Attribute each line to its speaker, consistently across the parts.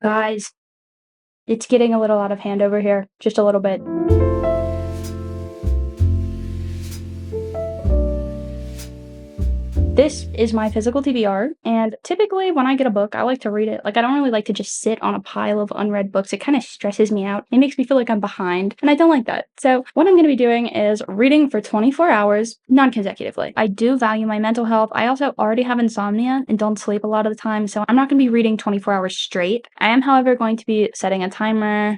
Speaker 1: Guys, it's getting a little out of hand over here. Just a little bit. This is my physical TBR, and typically when I get a book, I like to read it. Like, I don't really like to just sit on a pile of unread books. It kind of stresses me out. It makes me feel like I'm behind, and I don't like that. So, what I'm going to be doing is reading for 24 hours, non consecutively. I do value my mental health. I also already have insomnia and don't sleep a lot of the time, so I'm not going to be reading 24 hours straight. I am, however, going to be setting a timer.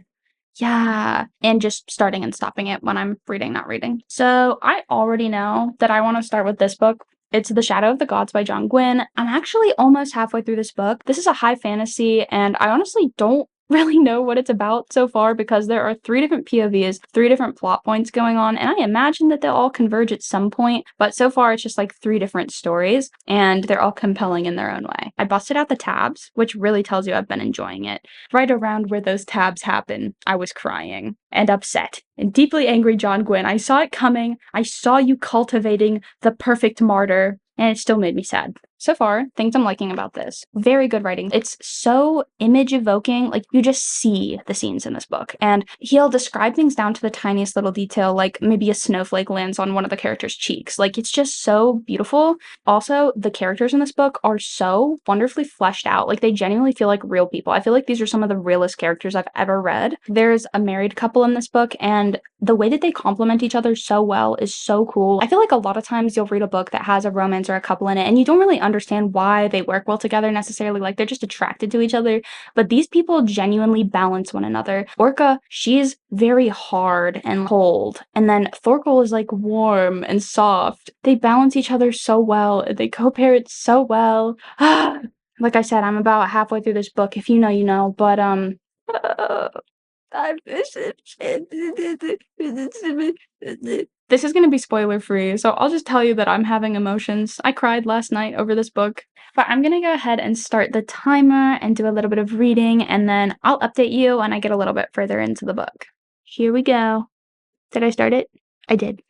Speaker 1: Yeah, and just starting and stopping it when I'm reading, not reading. So I already know that I want to start with this book. It's The Shadow of the Gods by Gwynne. I'm actually almost halfway through this book. This is a high fantasy, and I honestly don't really know what it's about so far because there are three different POVs, three different plot points going on, and I imagine that they'll all converge at some point, but so far it's just like three different stories, and they're all compelling in their own way. I busted out the tabs, which really tells you I've been enjoying it. Right around where those tabs happen, I was crying and upset and deeply angry, Gwynne. I saw it coming. I saw you cultivating the perfect martyr, and it still made me sad. So far, things I'm liking about this. Very good writing. It's so image evoking. Like, you just see the scenes in this book. And he'll describe things down to the tiniest little detail, like maybe a snowflake lands on one of the characters' cheeks. Like, it's just so beautiful. Also, the characters in this book are so wonderfully fleshed out. Like, they genuinely feel like real people. I feel like these are some of the realest characters I've ever read. There's a married couple in this book, and the way that they complement each other so well is so cool. I feel like a lot of times you'll read a book that has a romance or a couple in it, and you don't really understand why they work well together necessarily. Like, they're just attracted to each other. But these people genuinely balance one another. Orca, she's very hard and cold. And then Thorkel is like warm and soft. They balance each other so well. They co-parent so well. Like I said, I'm about halfway through this book. If you know, you know. But this is going to be spoiler free, so I'll just tell you that I'm having emotions. I cried last night over this book, but I'm going to go ahead and start the timer and do a little bit of reading, and then I'll update you when I get a little bit further into the book. Here we go. Did I start it? I did.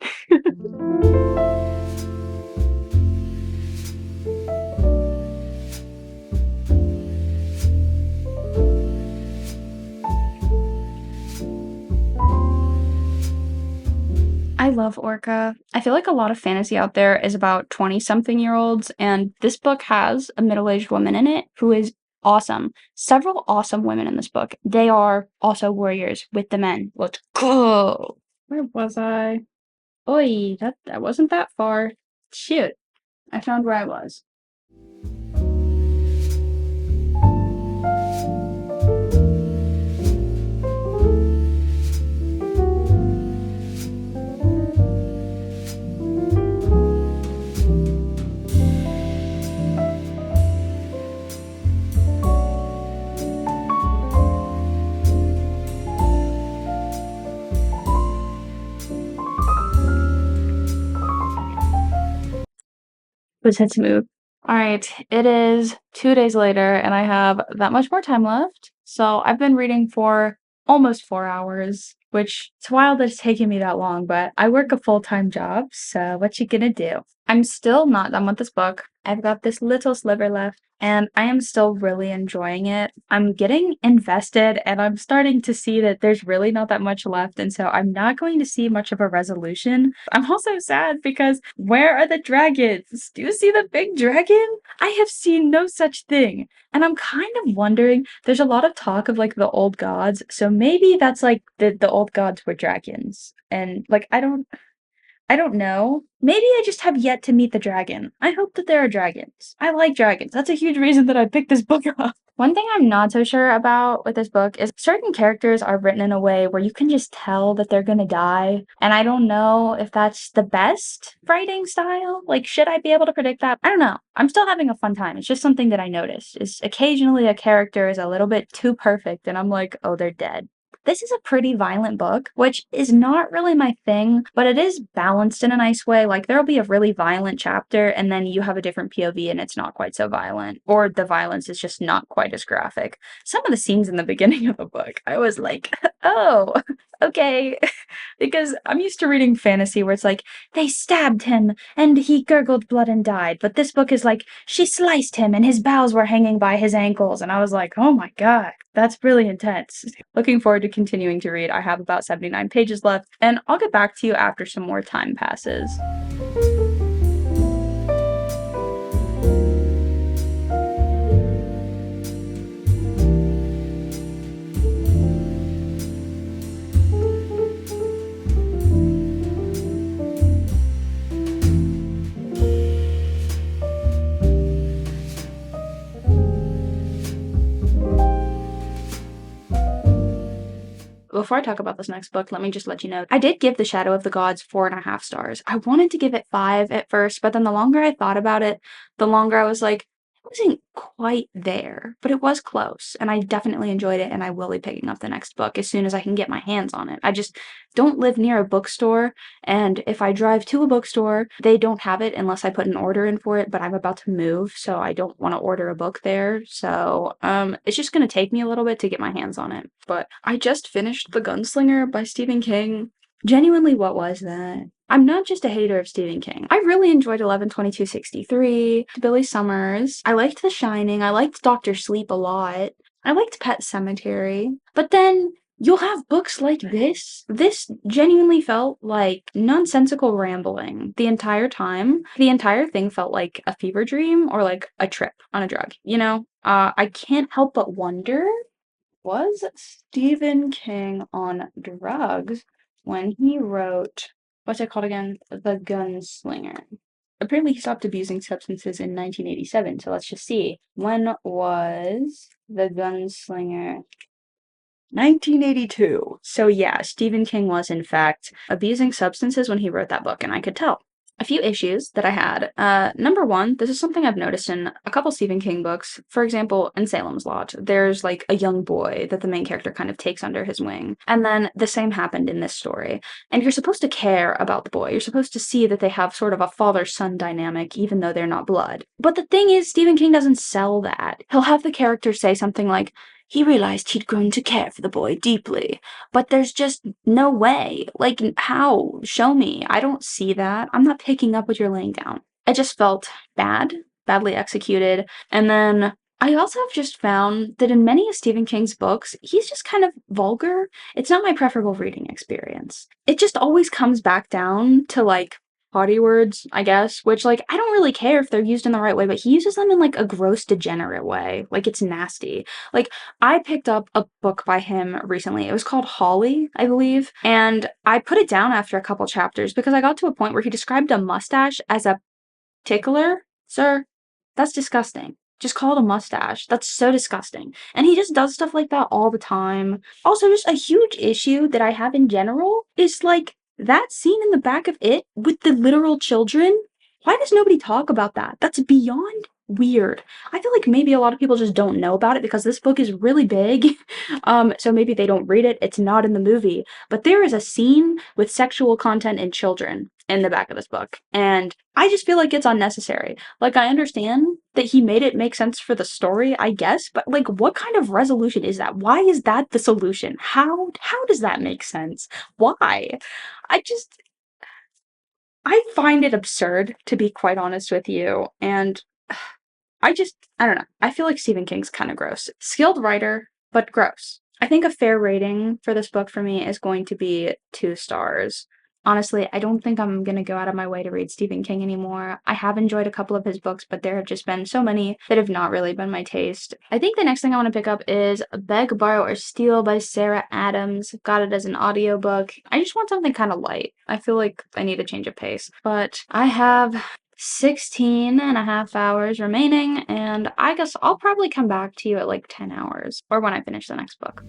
Speaker 1: I love Orca. I feel like a lot of fantasy out there is about 20-something-year-olds, and this book has a middle-aged woman in it who is awesome. Several awesome women in this book. They are also warriors with the men. Let's go! Where was I? Oi, that wasn't that far. Shoot. I found where I was. Was head smooth. Alright, it is 2 days later, and I have that much more time left. So I've been reading for almost 4 hours, which it's wild that it's taking me that long, but I work a full-time job, so what you gonna do? I'm still not done with this book. I've got this little sliver left, and I am still really enjoying it. I'm getting invested, and I'm starting to see that there's really not that much left, and so I'm not going to see much of a resolution. I'm also sad because where are the dragons? Do you see the big dragon? I have seen no such thing. And I'm kind of wondering, there's a lot of talk of like the old gods, so maybe that's like the old gods were dragons. And like I don't know. Maybe I just have yet to meet the dragon. I hope that there are dragons. I like dragons. That's a huge reason that I picked this book up. One thing I'm not so sure about with this book is certain characters are written in a way where you can just tell that they're gonna die. And I don't know if that's the best writing style. Like, should I be able to predict that? I don't know. I'm still having a fun time. It's just something that I noticed is occasionally a character is a little bit too perfect and I'm like, oh, they're dead. This is a pretty violent book, which is not really my thing, but it is balanced in a nice way. Like, there'll be a really violent chapter, and then you have a different POV, and it's not quite so violent, or the violence is just not quite as graphic. Some of the scenes in the beginning of the book, I was like, oh, okay. Because I'm used to reading fantasy where it's like, they stabbed him and he gurgled blood and died. But this book is like, she sliced him and his bowels were hanging by his ankles. And I was like, oh my god, that's really intense. Looking forward to continuing to read. I have about 79 pages left, and I'll get back to you after some more time passes. Before I talk about this next book, let me just let you know, I did give The Shadow of the Gods 4.5 stars. I wanted to give it 5 at first, but then the longer I thought about it, the longer I was like, it wasn't quite there, but it was close, and I definitely enjoyed it, and I will be picking up the next book as soon as I can get my hands on it. I just don't live near a bookstore, and if I drive to a bookstore, they don't have it unless I put an order in for it, but I'm about to move, so I don't want to order a book there, so it's just gonna take me a little bit to get my hands on it. But I just finished The Gunslinger by Stephen King. Genuinely, what was that? I'm not just a hater of Stephen King. I really enjoyed 11/22/63, Billy Summers. I liked The Shining. I liked Doctor Sleep a lot. I liked Pet Sematary. But then you'll have books like this. This genuinely felt like nonsensical rambling the entire time. The entire thing felt like a fever dream or like a trip on a drug, you know? I can't help but wonder, was Stephen King on drugs when he wrote, what's it called again? The Gunslinger. Apparently he stopped abusing substances in 1987, so let's just see. When was The Gunslinger? 1982. So yeah, Stephen King was in fact abusing substances when he wrote that book, and I could tell. A few issues that I had. Number one, this is something I've noticed in a couple Stephen King books. For example, in Salem's Lot, there's like a young boy that the main character kind of takes under his wing. And then the same happened in this story. And you're supposed to care about the boy. You're supposed to see that they have sort of a father-son dynamic, even though they're not blood. But the thing is, Stephen King doesn't sell that. He'll have the character say something like, he realized he'd grown to care for the boy deeply. But there's just no way. Like, how? Show me. I don't see that. I'm not picking up what you're laying down. It just felt bad, badly executed. And then I also have just found that in many of Stephen King's books, he's just kind of vulgar. It's not my preferable reading experience. It just always comes back down to, like, potty words, I guess, which, like, I don't really care if they're used in the right way, but he uses them in, like, a gross, degenerate way. Like, it's nasty. Like, I picked up a book by him recently. It was called Holly, I believe, and I put it down after a couple chapters because I got to a point where he described a mustache as a tickler. Sir, that's disgusting. Just call it a mustache. That's so disgusting. And he just does stuff like that all the time. Also, just a huge issue that I have in general is, like, that scene in the back of it with the literal children. Why does nobody talk about that? That's beyond weird. I feel like maybe a lot of people just don't know about it because this book is really big. So maybe they don't read it. It's not in the movie. But there is a scene with sexual content and children in the back of this book. And I just feel like it's unnecessary. Like, I understand that he made it make sense for the story, I guess, but, like, what kind of resolution is that? Why is that the solution? How does that make sense? Why? I find it absurd, to be quite honest with you, and I don't know. I feel like Stephen King's kind of gross. Skilled writer, but gross. I think a fair rating for this book for me is going to be 2 stars. Honestly, I don't think I'm gonna go out of my way to read Stephen King anymore. I have enjoyed a couple of his books, but there have just been so many that have not really been my taste. I think the next thing I want to pick up is Beg, Borrow, or Steal by Sarah Adams. Got it as an audiobook. I just want something kind of light. I feel like I need a change of pace. But I have 16.5 hours remaining, and I guess I'll probably come back to you at like 10 hours, or when I finish the next book.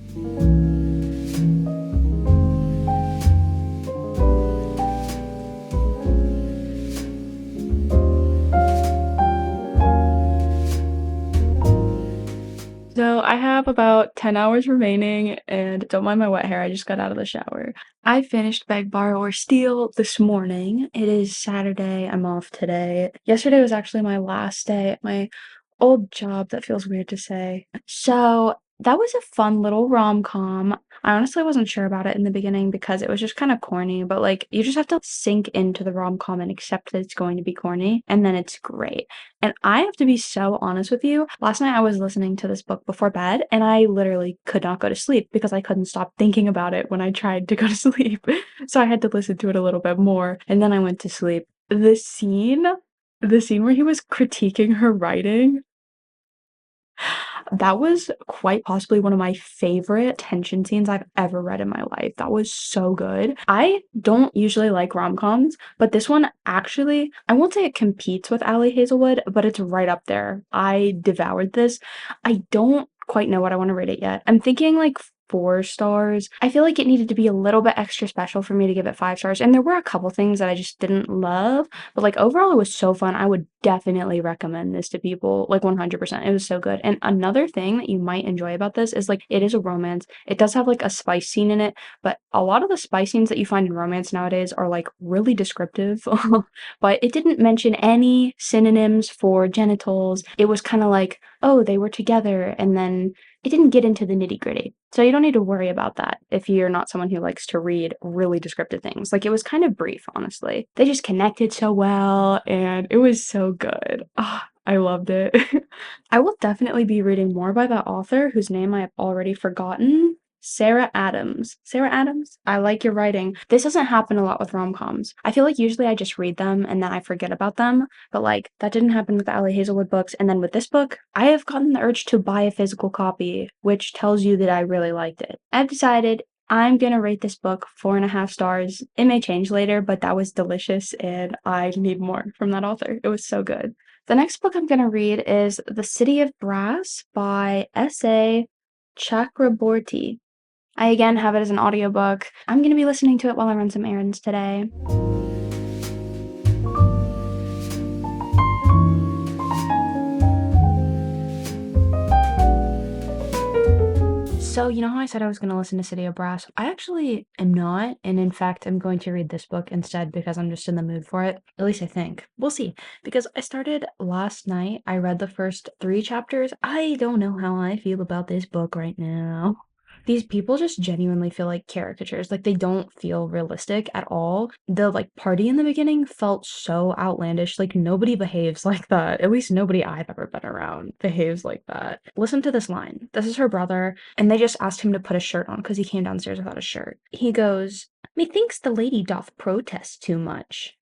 Speaker 1: So I have have about 10 hours remaining, and don't mind my wet hair, I just got out of the shower. I finished Beg, Borrow, or Steal this morning. It is Saturday, I'm off today. Yesterday was actually my last day at my old job, that feels weird to say. So, that was a fun little rom-com. I honestly wasn't sure about it in the beginning because it was just kind of corny, but like you just have to sink into the rom-com and accept that it's going to be corny, and then it's great. And I have to be so honest with you. Last night I was listening to this book before bed and I literally could not go to sleep because I couldn't stop thinking about it when I tried to go to sleep. So I had to listen to it a little bit more and then I went to sleep. The scene where he was critiquing her writing, that was quite possibly one of my favorite tension scenes I've ever read in my life. That was so good. I don't usually like rom-coms, but this one actually, I won't say it competes with Allie Hazelwood, but it's right up there. I devoured this. I don't quite know what I want to rate it yet. I'm thinking like 4 stars. I feel like it needed to be a little bit extra special for me to give it 5 stars. And there were a couple things that I just didn't love, but like overall it was so fun. I would definitely recommend this to people, like 100%. It was so good. And another thing that you might enjoy about this is like it is a romance. It does have like a spice scene in it, but a lot of the spice scenes that you find in romance nowadays are like really descriptive. But it didn't mention any synonyms for genitals. It was kind of like, oh, they were together, and then it didn't get into the nitty-gritty. So you don't need to worry about that if you're not someone who likes to read really descriptive things. Like, it was kind of brief, honestly. They just connected so well, and it was so good. Ah, I loved it. I will definitely be reading more by that author whose name I have already forgotten. Sarah Adams. Sarah Adams? I like your writing. This doesn't happen a lot with rom-coms. I feel like usually I just read them and then I forget about them, but like that didn't happen with the Allie Hazelwood books. And then with this book, I have gotten the urge to buy a physical copy, which tells you that I really liked it. I've decided I'm gonna rate this book 4.5 stars. It may change later, but that was delicious and I need more from that author. It was so good. The next book I'm gonna read is The City of Brass by S.A. Chakraborty. I again have it as an audiobook. I'm gonna be listening to it while I run some errands today. So, you know how I said I was going to listen to City of Brass? I actually am not, and in fact, I'm going to read this book instead because I'm just in the mood for it. At least I think. We'll see. Because I started last night, I read the first 3 chapters. I don't know how I feel about this book right now. These people just genuinely feel like caricatures. Like, they don't feel realistic at all. The, like, party in the beginning felt so outlandish. Like, nobody behaves like that. At least nobody I've ever been around behaves like that. Listen to this line. This is her brother, and they just asked him to put a shirt on because he came downstairs without a shirt. He goes, "Methinks the lady doth protest too much."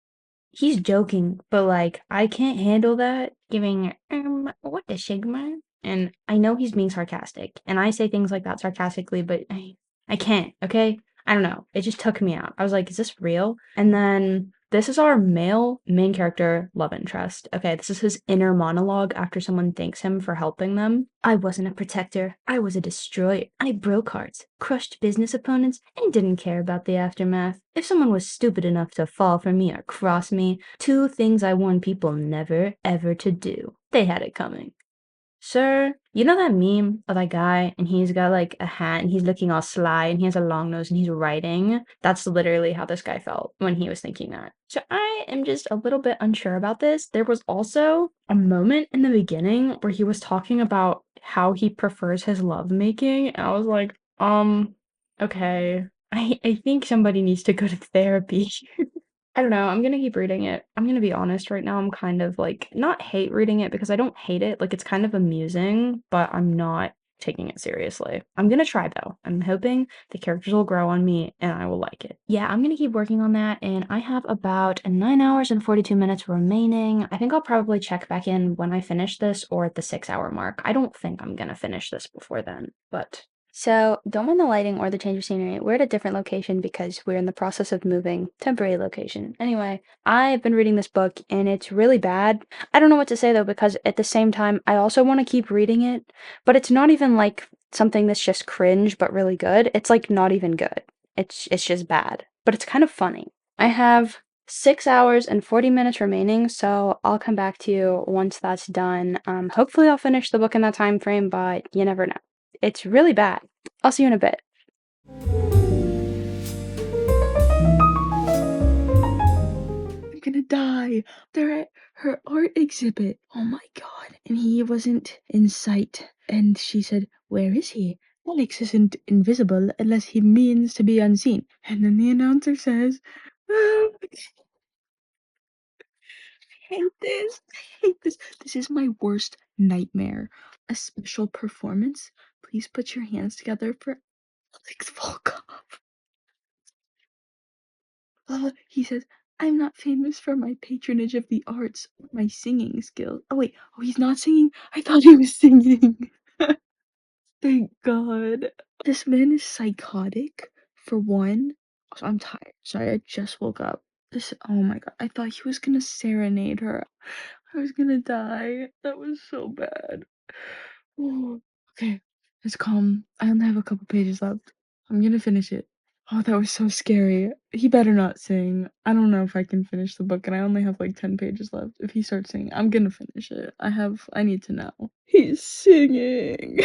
Speaker 1: He's joking, but like, I can't handle that. Giving, what the Sigma? And I know he's being sarcastic, and I say things like that sarcastically, but I can't, okay? I don't know. It just took me out. I was like, is this real? And then this is our male main character love interest. Okay, this is his inner monologue after someone thanks him for helping them. "I wasn't a protector. I was a destroyer. I broke hearts, crushed business opponents, and didn't care about the aftermath. If someone was stupid enough to fall for me or cross me, 2 things I warn people never, ever to do. They had it coming." Sir, you know that meme of that guy and he's got like a hat and he's looking all sly and he has a long nose and he's writing? That's literally how this guy felt when he was thinking that. So I am just a little bit unsure about this. There was also a moment in the beginning where he was talking about how he prefers his lovemaking, and I was like, okay. I think somebody needs to go to therapy. I don't know, I'm gonna keep reading it. I'm gonna be honest right now, I'm kind of, like, not hate reading it because I don't hate it, like, it's kind of amusing, but I'm not taking it seriously. I'm gonna try, though. I'm hoping the characters will grow on me and I will like it. Yeah, I'm gonna keep working on that, and I have about 9 hours and 42 minutes remaining. I think I'll probably check back in when I finish this or at the 6-hour mark. I don't think I'm gonna finish this before then, but so, don't mind the lighting or the change of scenery. We're at a different location because we're in the process of moving. Temporary location. Anyway, I've been reading this book and it's really bad. I don't know what to say though because at the same time, I also want to keep reading it, but it's not even like something that's just cringe but really good. It's like not even good. It's just bad, but it's kind of funny. I have 6 hours and 40 minutes remaining, so I'll come back to you once that's done. Hopefully I'll finish the book in that time frame, but you never know. It's really bad. I'll see you in a bit.
Speaker 2: I'm gonna die. They're at her art exhibit. Oh my god. And he wasn't in sight. And she said, "Where is he? Alex isn't invisible unless he means to be unseen." And then the announcer says, "Oh, I hate this. I hate this. This is my worst nightmare. A special performance? Please put your hands together for Alex Volkov." He says, "I'm not famous for my patronage of the arts or my singing skills." Oh, wait. Oh, he's not singing? I thought he was singing. Thank God. This man is psychotic, for one. Also, I'm tired. Sorry, I just woke up. Oh my God. I thought he was gonna serenade her. I was gonna die. That was so bad. Oh, okay. It's calm. I only have a couple pages left. I'm gonna finish it. Oh, that was so scary. He better not sing. I don't know if I can finish the book, and I only have like 10 pages left. If he starts singing, I'm gonna finish it. I need to know. He's singing.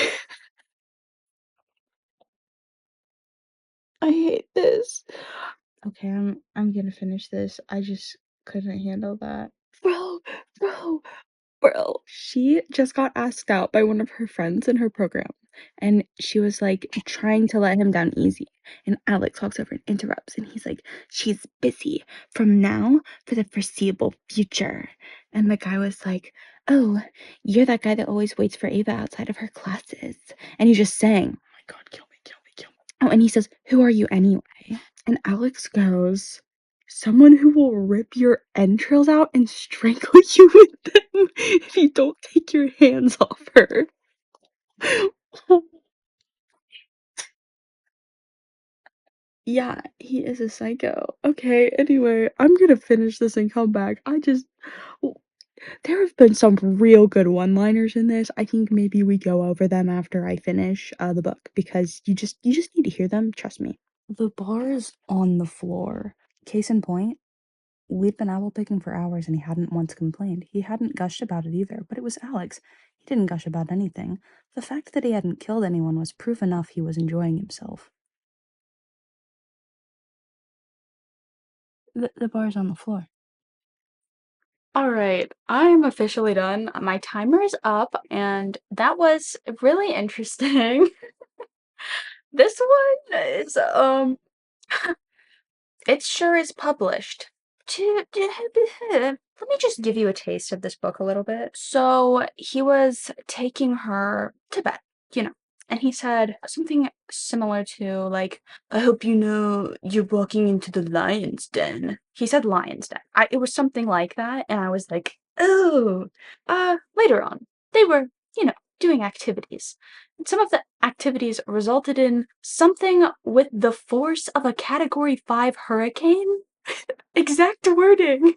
Speaker 2: I hate this. Okay, I'm gonna finish this. I just couldn't handle that. Bro, bro, bro. She just got asked out by one of her friends in her program, and she was like trying to let him down easy. And Alex walks over and interrupts, and he's like, "She's busy from now for the foreseeable future." And the guy was like, "Oh, you're that guy that always waits for Ava outside of her classes." And he just sang, "Oh my God, kill me, kill me, kill me." Oh, and he says, "Who are you anyway?" And Alex goes, "Someone who will rip your entrails out and strangle you with them if you don't take your hands off her." Yeah, he is a psycho. Okay, anyway, I'm gonna finish this and come back. W- there have been some real good one-liners in this. I think maybe we go over them after I finish the book because you just need to hear them, trust me. The bar is on the floor. Case in point, we'd been apple picking for hours and he hadn't once complained. He hadn't gushed about it either, but it was Alex. He didn't gush about anything. The fact that he hadn't killed anyone was proof enough he was enjoying himself. The bar's on the floor. All right, I'm officially done. My timer is up, and that was really interesting. This one is, it sure is published. Let me just give you a taste of this book a little bit. So he was taking her to bed, you know, and he said something similar to, like, "I hope you know you're walking into the lion's den." He said lion's den. It was something like that, and I was like, oh. Later on, they were, doing activities. And some of the activities resulted in something with the force of a Category 5 hurricane. Exact wording.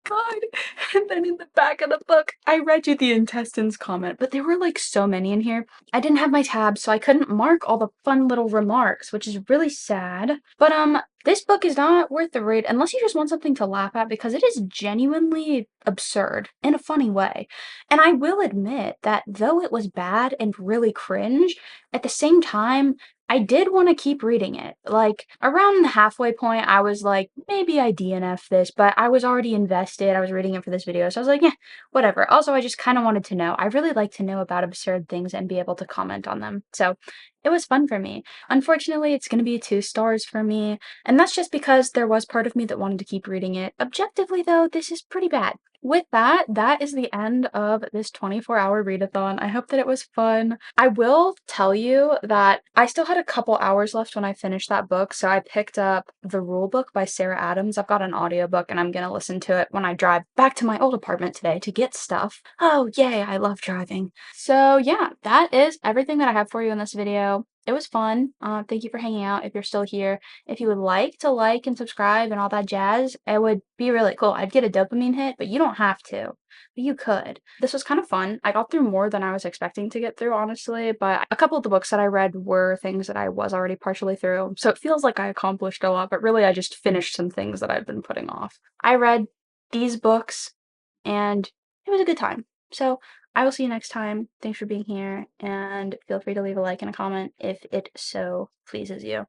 Speaker 2: God. And then in the back of the book, I read you the intestines comment, but there were like so many in here. I didn't have my tabs, so I couldn't mark all the fun little remarks, which is really sad. But this book is not worth the read unless you just want something to laugh at because it is genuinely absurd in a funny way. And I will admit that though it was bad and really cringe, at the same time, I did want to keep reading it. Like, around the halfway point, I was like, maybe I DNF this, but I was already invested. I was reading it for this video, so I was like, yeah, whatever. Also, I just kind of wanted to know. I really like to know about absurd things and be able to comment on them. So, it was fun for me. Unfortunately, it's going to be 2 stars for me, and that's just because there was part of me that wanted to keep reading it. Objectively, though, this is pretty bad. With that, that is the end of this 24-hour readathon. I hope that it was fun. I will tell you that I still had a couple hours left when I finished that book, so I picked up The Rule Book by Sarah Adams. I've got an audiobook and I'm gonna listen to it when I drive back to my old apartment today to get stuff. Oh, yay, I love driving. So yeah, that is everything that I have for you in this video. It was fun. Thank you for hanging out if you're still here. If you would like to like and subscribe and all that jazz, it would be really cool. I'd get a dopamine hit, but you don't have to. But you could. This was kind of fun. I got through more than I was expecting to get through, honestly, but a couple of the books that I read were things that I was already partially through, so it feels like I accomplished a lot, but really I just finished some things that I'd been putting off. I read these books, and it was a good time. So
Speaker 1: I will see you next time. Thanks for being here, and feel free to leave a like and a comment if it so pleases you.